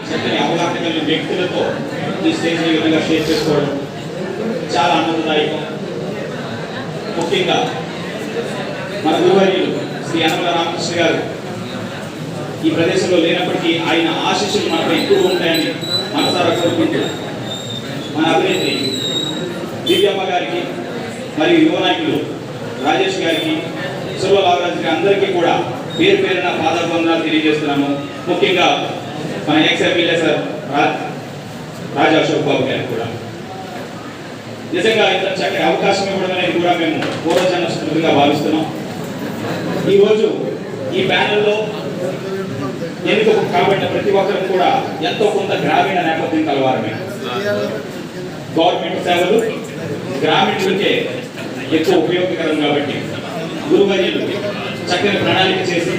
చక్కని అవగాహన కలిగిన వ్యక్తులతో ఈ స్టేజ్ ఈ విధంగా షేర్ చేసుకోవడం చాలా ఆనందదాయకం. ముఖ్యంగా మన గురువర్యులు శ్రీ యనమల రామకృష్ణ గారు ఈ ప్రదేశంలో లేనప్పటికీ ఆయన ఆశీస్సులు మనకు ఎక్కువ ఉంటాయని మనసారా కోరుకుంటూ మన అభినేత్రి దివ్యమ్మ గారికి మరియు యువ నాయకులు రాజేష్ గారికి, సుర్వలావరాజు గారి అందరికీ కూడా పేరు పేరున పాదాభివందనాలు తెలియజేస్తున్నాము. ముఖ్యంగా మన ఎక్స్-ఎమ్మెల్యే సార్ రాజా అశోక్ బాబు గారికి కూడా నిజంగా ఇంత చక్కని అవకాశం ఇవ్వడం అనేది కూడా మేము పూర్వజన్మ స్మృతిగా భావిస్తున్నాం. ఈరోజు ఈ ప్యానెల్లో ఎన్నిక కాబట్టి ప్రతి ఒక్కరు కూడా ఎంతో కొంత గ్రామీణ నేపథ్యం కలవారమే. గవర్నమెంట్ సేవలు గ్రామీణులకే ఎక్కువ ఉపయోగకరం కాబట్టి గురువర్యులు చక్కని ప్రణాళిక చేసి